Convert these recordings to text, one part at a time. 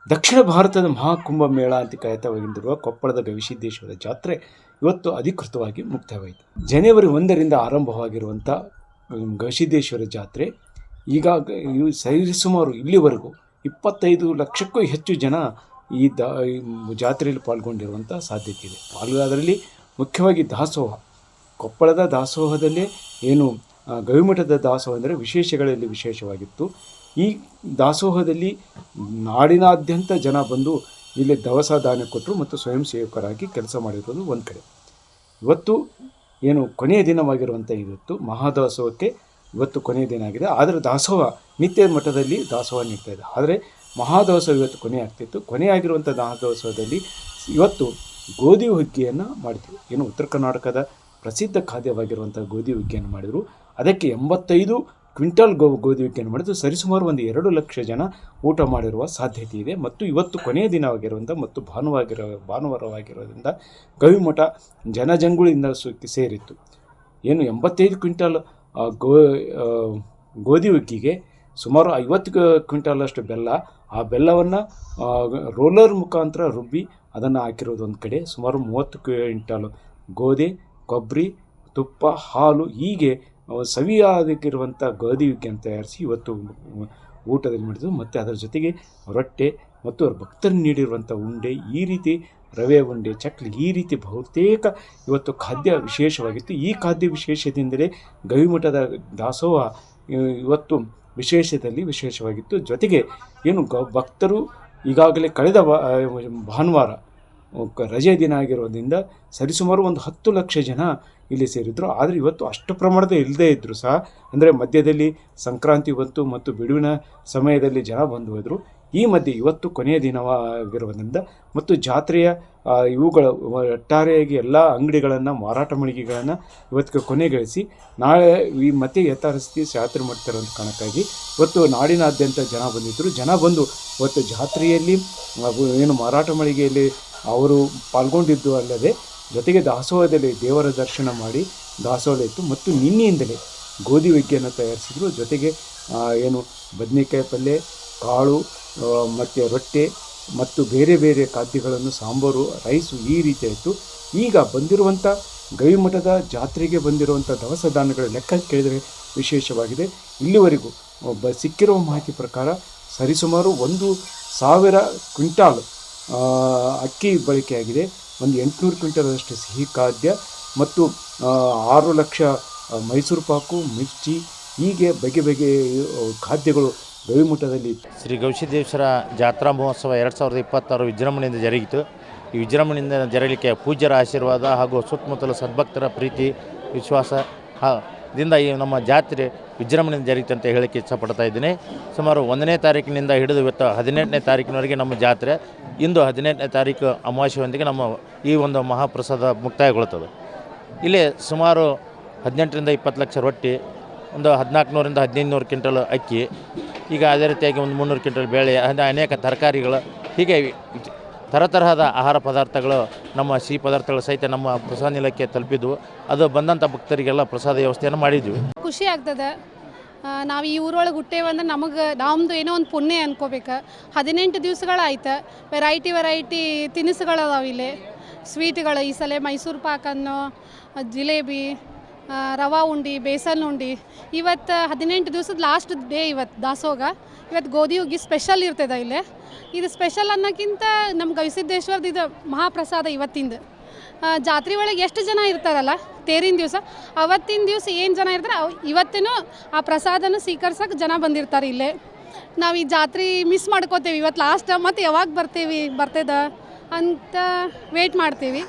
ದಕ್ಷಿಣ ಭಾರತದ ಮಹಾಕುಂಭ ಮೇಳ ಅಂತ ಖ್ಯಾತವಾಗಿರುವ ಕೊಪ್ಪಳದ ಗವಿಸಿದ್ದೇಶ್ವರ ಜಾತ್ರೆ ಇವತ್ತು ಅಧಿಕೃತವಾಗಿ ಮುಕ್ತಾಯವಾಯಿತು. ಜನವರಿ 1ರಿಂದ ಆರಂಭವಾಗಿರುವಂಥ ಗವಿಸಿದ್ದೇಶ್ವರ ಜಾತ್ರೆ ಈಗ ಸರಿಸುಮಾರು ಇಲ್ಲಿವರೆಗೂ 25 ಲಕ್ಷಕ್ಕೂ ಹೆಚ್ಚು ಜನ ಈ ಜಾತ್ರೆಯಲ್ಲಿ ಪಾಲ್ಗೊಂಡಿರುವಂಥ ಸಾಧ್ಯತೆ ಇದೆ. ಅದರಲ್ಲಿ ಮುಖ್ಯವಾಗಿ ದಾಸೋಹ, ಕೊಪ್ಪಳದ ದಾಸೋಹದಲ್ಲೇ ಏನು ಗವಿಮಠದ ದಾಸೋಹ ಅಂದರೆ ವಿಶೇಷಗಳಲ್ಲಿ ವಿಶೇಷವಾಗಿತ್ತು. ಈ ದಾಸೋಹದಲ್ಲಿ ನಾಡಿನಾದ್ಯಂತ ಜನ ಬಂದು ಇಲ್ಲಿ ದವಸ ದಾನ ಕೊಟ್ಟರು ಮತ್ತು ಸ್ವಯಂ ಸೇವಕರಾಗಿ ಕೆಲಸ ಮಾಡಿರೋದು ಒಂದು ಕಡೆ. ಇವತ್ತು ಏನು ಕೊನೆಯ ದಿನವಾಗಿರುವಂಥ ಇವತ್ತು ಮಹಾದಾಸೋಹಕ್ಕೆ ಇವತ್ತು ಕೊನೆಯ ದಿನ ಆಗಿದೆ. ಆದರೆ ದಾಸೋಹ ನಿತ್ಯ ಮಠದಲ್ಲಿ ದಾಸೋಹ ನೀಡ್ತಾ ಇದೆ. ಆದರೆ ಮಹಾದಾಸೋಹ ಇವತ್ತು ಕೊನೆ ಆಗ್ತಿತ್ತು. ಕೊನೆಯಾಗಿರುವಂಥ ಮಹಾದಾಸೋಹದಲ್ಲಿ ಇವತ್ತು ಗೋಧಿ ಹುಗ್ಗಿಯನ್ನು ಮಾಡಿದ್ರು. ಏನು ಉತ್ತರ ಕರ್ನಾಟಕದ ಪ್ರಸಿದ್ಧ ಖಾದ್ಯವಾಗಿರುವಂಥ ಗೋಧಿ ಹುಗ್ಗಿಯನ್ನು ಮಾಡಿದರು. ಅದಕ್ಕೆ 85 ಕ್ವಿಂಟಲ್ ಗೋಧಿ ಹುಗ್ಗಿಯನ್ನು ಮಾಡಿದ್ರು. ಸರಿಸುಮಾರು ಒಂದು 2 ಲಕ್ಷ ಜನ ಊಟ ಮಾಡಿರುವ ಸಾಧ್ಯತೆ ಇದೆ. ಮತ್ತು ಇವತ್ತು ಕೊನೆಯ ದಿನವಾಗಿರುವಂಥ ಮತ್ತು ಭಾನುವಾರವಾಗಿರೋದ್ರಿಂದ ಗವಿಮಠ ಜನಜಂಗುಳಿಯಿಂದ ಸೇರಿತ್ತು. ಏನು 85 ಕ್ವಿಂಟಲ್ ಗೋಧಿ ಹುಗ್ಗಿಗೆ ಸುಮಾರು 50 ಕ್ವಿಂಟಲಷ್ಟು ಬೆಲ್ಲ, ಆ ಬೆಲ್ಲವನ್ನು ರೋಲರ್ ಮುಖಾಂತರ ರುಬ್ಬಿ ಅದನ್ನು ಹಾಕಿರೋದು ಒಂದು ಕಡೆ. ಸುಮಾರು 30 ಕ್ವಿಂಟಲ್ ಗೋಧಿ, ಕೊಬ್ಬರಿ, ತುಪ್ಪ, ಹಾಲು ಹೀಗೆ ಸವಿಯಾಗಿರುವಂಥ ಗೋಧಿ ಹುಗ್ಗಿಯನ್ನು ತಯಾರಿಸಿ ಇವತ್ತು ಊಟದಲ್ಲಿ ಮಾಡಿದ್ರು. ಮತ್ತು ಅದರ ಜೊತೆಗೆ ರೊಟ್ಟೆ ಮತ್ತು ಅವ್ರ ಭಕ್ತರು ನೀಡಿರುವಂಥ ಉಂಡೆ, ಈ ರೀತಿ ರವೆ ಉಂಡೆ, ಚಕ್ಲಿ, ಈ ರೀತಿ ಬಹುತೇಕ ಇವತ್ತು ಖಾದ್ಯ ವಿಶೇಷವಾಗಿತ್ತು. ಈ ಖಾದ್ಯ ವಿಶೇಷದಿಂದಲೇ ಗವಿಮಠದ ದಾಸೋಹ ಇವತ್ತು ವಿಶೇಷದಲ್ಲಿ ವಿಶೇಷವಾಗಿತ್ತು. ಜೊತೆಗೆ ಏನು ಭಕ್ತರು ಈಗಾಗಲೇ ಕಳೆದ ಭಾನುವಾರ ರಜೆ ದಿನ ಆಗಿರೋದ್ರಿಂದ ಸರಿಸುಮಾರು ಒಂದು 10 ಲಕ್ಷ ಜನ ಇಲ್ಲಿ ಸೇರಿದ್ರು. ಆದರೆ ಇವತ್ತು ಅಷ್ಟು ಪ್ರಮಾಣದ ಇಲ್ಲದೇ ಇದ್ದರೂ ಸಹ, ಅಂದರೆ ಮಧ್ಯದಲ್ಲಿ ಸಂಕ್ರಾಂತಿ ಬಂತು ಮತ್ತು ಬಿಡುವಿನ ಸಮಯದಲ್ಲಿ ಜನ ಬಂದು ಹೋದರು. ಈ ಮಧ್ಯೆ ಇವತ್ತು ಕೊನೆಯ ದಿನವಾಗಿರೋದ್ರಿಂದ ಮತ್ತು ಜಾತ್ರೆಯ ಇವುಗಳ ಒಟ್ಟಾರೆಯಾಗಿ ಎಲ್ಲ ಅಂಗಡಿಗಳನ್ನು, ಮಾರಾಟ ಮಳಿಗೆಗಳನ್ನು ಇವತ್ತಿಗೆ ಕೊನೆಗೊಳಿಸಿ ನಾಳೆ ಈ ಮತ್ತೆ ಯಥಾಸ್ಥಿತಿ ಜಾತ್ರೆ ಮಾಡ್ತಿರೋಂಥ ಕಾರಣಕ್ಕಾಗಿ ಇವತ್ತು ನಾಡಿನಾದ್ಯಂತ ಜನ ಬಂದಿದ್ದರು. ಜನ ಬಂದು ಇವತ್ತು ಜಾತ್ರೆಯಲ್ಲಿ ಏನು ಮಾರಾಟ ಮಳಿಗೆಯಲ್ಲಿ ಅವರು ಪಾಲ್ಗೊಂಡಿದ್ದು ಅಲ್ಲದೆ ಜೊತೆಗೆ ದಾಸೋಹದಲ್ಲಿ ದೇವರ ದರ್ಶನ ಮಾಡಿ ದಾಸೋಹ ಇತ್ತು. ಮತ್ತು ನಿನ್ನೆಯಿಂದಲೇ ಗೋಧಿ ಹುಗ್ಗಿಯನ್ನು ತಯಾರಿಸಿದರು. ಜೊತೆಗೆ ಏನು ಬದನೆಕಾಯಿ ಪಲ್ಯ, ಕಾಳು ಮತ್ತು ರೊಟ್ಟೆ ಮತ್ತು ಬೇರೆ ಬೇರೆ ಖಾದ್ಯಗಳನ್ನು, ಸಾಂಬಾರು, ರೈಸು ಈ ರೀತಿ ಆಯಿತು. ಈಗ ಬಂದಿರುವಂಥ ಗವಿಮಠದ ಜಾತ್ರೆಗೆ ಬಂದಿರುವಂಥ ದವಸ ಧಾನ್ಯಗಳ ಲೆಕ್ಕ ಕೇಳಿದರೆ ವಿಶೇಷವಾಗಿದೆ. ಇಲ್ಲಿವರೆಗೂ ಸಿಕ್ಕಿರುವ ಮಾಹಿತಿ ಪ್ರಕಾರ ಸರಿಸುಮಾರು 1,000 ಕ್ವಿಂಟಾಲ್ ಅಕ್ಕಿ ಬಳಕೆಯಾಗಿದೆ. ಒಂದು 800 ಕ್ವಿಂಟಲಷ್ಟು ಸಿಹಿ ಖಾದ್ಯ ಮತ್ತು 6 ಲಕ್ಷ ಮೈಸೂರು ಪಾಕು, ಮಿರ್ಚಿ, ಹೀಗೆ ಬಗೆ ಬಗೆ ಖಾದ್ಯಗಳು ಗವಿಮಠದಲ್ಲಿ. ಶ್ರೀ ಗವಿಸಿದ್ದೇಶ್ವರ ಜಾತ್ರಾ ಮಹೋತ್ಸವ 2026 ವಿಜೃಂಭಣೆಯಿಂದ ಜರುಗಿತು. ಈ ವಿಜೃಂಭಣೆಯಿಂದ ಜರಗಲಿಕ್ಕೆ ಪೂಜ್ಯರ ಆಶೀರ್ವಾದ ಹಾಗೂ ಸುತ್ತಮುತ್ತಲ ಸದ್ಭಕ್ತರ ಪ್ರೀತಿ ವಿಶ್ವಾಸ ದಿಂದ ಈ ನಮ್ಮ ಜಾತ್ರೆ ವಿಜೃಂಭಣೆಯಿಂದ ಜರುಗಿತು ಅಂತ ಹೇಳಕ್ಕೆ ಇಷ್ಟಪಡ್ತಾ ಇದ್ದೀನಿ. ಸುಮಾರು 1ನೇ ತಾರೀಕಿನಿಂದ ಹಿಡಿದು ಇವತ್ತು 18ನೇ ತಾರೀಕಿನವರೆಗೆ ನಮ್ಮ ಜಾತ್ರೆ. ಇಂದು 18ನೇ ತಾರೀಕು ಅಮಾವಾಸ್ಯೆಯೊಂದಿಗೆ ನಮ್ಮ ಈ ಒಂದು ಮಹಾಪ್ರಸಾದ ಮುಕ್ತಾಯಗೊಳ್ಳುತ್ತದೆ. ಇಲ್ಲಿ ಸುಮಾರು 18ರಿಂದ 20 ಲಕ್ಷ ರೊಟ್ಟಿ, ಒಂದು 1400ರಿಂದ 1500 ಕ್ವಿಂಟಲ್ ಅಕ್ಕಿ, ಈಗ ಅದೇ ರೀತಿಯಾಗಿ ಒಂದು 300 ಕ್ವಿಂಟಲ್ ಬೇಳೆ, ಅನೇಕ ತರಕಾರಿಗಳು, ಹೀಗೆ ತರತರಹದ ಆಹಾರ ಪದಾರ್ಥಗಳು, ನಮ್ಮ ಸಿಹಿ ಪದಾರ್ಥಗಳು ಸಹಿತ ನಮ್ಮ ಪ್ರಸಾದ ನಿಲಯಕ್ಕೆ ತಲುಪಿದ್ವು. ಅದು ಬಂದಂಥ ಭಕ್ತರಿಗೆಲ್ಲ ಪ್ರಸಾದ ವ್ಯವಸ್ಥೆಯನ್ನು ಮಾಡಿದ್ವಿ. ಖುಷಿ ಆಗ್ತದೆ. ನಾವು ಈ ಊರೊಳಗೆ ಹುಟ್ಟೇವಂದ್ರೆ ನಮ್ಮದು ಏನೋ ಒಂದು ಪುಣ್ಯ ಅನ್ಕೋಬೇಕು. 18 ದಿವಸಗಳಾಯ್ತು. ವೆರೈಟಿ ತಿನಿಸುಗಳದಾವ ಇಲ್ಲಿ, ಸ್ವೀಟ್ಗಳು. ಈ ಸಲ ಮೈಸೂರು ಪಾಕನ್ನು, ಜಿಲೇಬಿ, ರವಾ ಉಂಡಿ, ಬೇಸನ್ ಉಂಡಿ. ಇವತ್ತು 18 ದಿವಸದ ಲಾಸ್ಟ್ ಡೇ. ಇವತ್ತು ದಾಸೋಗ, ಇವತ್ತು ಗೋಧಿ ಹುಗ್ಗಿ ಸ್ಪೆಷಲ್ ಇರ್ತದೆ ಇಲ್ಲಿ. ಇದು ಸ್ಪೆಷಲ್ ಅನ್ನೋಕ್ಕಿಂತ ನಮ್ಮ ಗವಿಸಿದ್ದೇಶ್ವರದ ಇದು ಮಹಾಪ್ರಸಾದ ಇವತ್ತಿಂದ. ಜಾತ್ರೆ ಒಳಗೆ ಎಷ್ಟು ಜನ ಇರ್ತಾರಲ್ಲ ತೇರಿನ ದಿವಸ, ಅವತ್ತಿನ ದಿವಸ ಏನು ಜನ ಇರ್ತಾರೆ ಇವತ್ತೇನೂ ಆ ಪ್ರಸಾದನ ಸ್ವೀಕರಿಸೋಕೆ ಜನ ಬಂದಿರ್ತಾರೆ ಇಲ್ಲೇ. ನಾವು ಈ ಜಾತ್ರೆ ಮಿಸ್ ಮಾಡ್ಕೋತೇವೆ ಇವತ್ತು ಲಾಸ್ಟ್. ಮತ್ತು ಯಾವಾಗ ಬರ್ತದ ಅಂತ ವೇಟ್ ಮಾಡ್ತೀವಿ,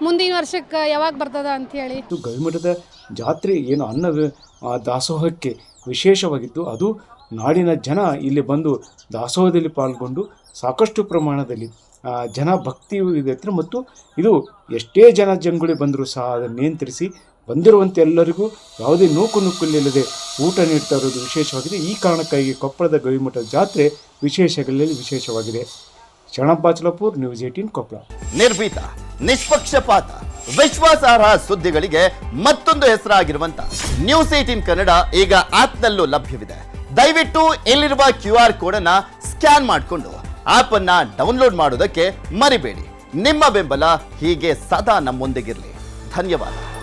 ಮುಂದಿನ ವರ್ಷಕ್ಕೆ ಯಾವಾಗ ಬರ್ತದ ಅಂಥೇಳಿ. ಗವಿಮಠದ ಜಾತ್ರೆ ಏನು ಅನ್ನ ದಾಸೋಹಕ್ಕೆ ವಿಶೇಷವಾಗಿತ್ತು. ಅದು ನಾಡಿನ ಜನ ಇಲ್ಲಿ ಬಂದು ದಾಸೋಹದಲ್ಲಿ ಪಾಲ್ಗೊಂಡು ಸಾಕಷ್ಟು ಪ್ರಮಾಣದಲ್ಲಿ ಜನ ಭಕ್ತಿ ಇದೆ. ಮತ್ತು ಇದು ಎಷ್ಟೇ ಜನ ಜಂಗುಳಿ ಬಂದರೂ ಸಹ ಅದನ್ನು ನಿಯಂತ್ರಿಸಿ ಬಂದಿರುವಂಥ ಎಲ್ಲರಿಗೂ ಯಾವುದೇ ನುಕ್ಕುಲಿಲ್ಲದೆ ಊಟ ನೀಡ್ತಾ ಇರೋದು ವಿಶೇಷವಾಗಿದೆ. ಈ ಕಾರಣಕ್ಕಾಗಿ ಕೊಪ್ಪಳದ ಗವಿಮಠದ ಜಾತ್ರೆ ವಿಶೇಷಗಳಲ್ಲಿ ವಿಶೇಷವಾಗಿದೆ. ಶರಣಪ್ಪ ಚಲಪೂರ್, ನ್ಯೂಸ್ 18 ಕೊಪ್ಪಳ. ನಿರ್ಭೀತ, ನಿಷ್ಪಕ್ಷಪಾತ, ವಿಶ್ವಾಸಾರ್ಹ ಸುದ್ದಿಗಳಿಗೆ ಮತ್ತೊಂದು ಹೆಸರಾಗಿರುವಂತ ನ್ಯೂಸ್ 18 ಕನ್ನಡ ಈಗ ಆಪ್ನಲ್ಲೂ ಲಭ್ಯವಿದೆ. ದಯವಿಟ್ಟು ಇಲ್ಲಿರುವ QR ಕೋಡ್ ಅನ್ನು ಸ್ಕ್ಯಾನ್ ಮಾಡಿಕೊಂಡು ಆಪ್ ಅನ್ನ ಡೌನ್ಲೋಡ್ ಮಾಡೋದಕ್ಕೆ ಮರಿಬೇಡಿ. ನಿಮ್ಮ ಬೆಂಬಲ ಹೀಗೆ ಸದಾ ನಮ್ಮೊಂದಿಗಿರಲಿ. ಧನ್ಯವಾದ.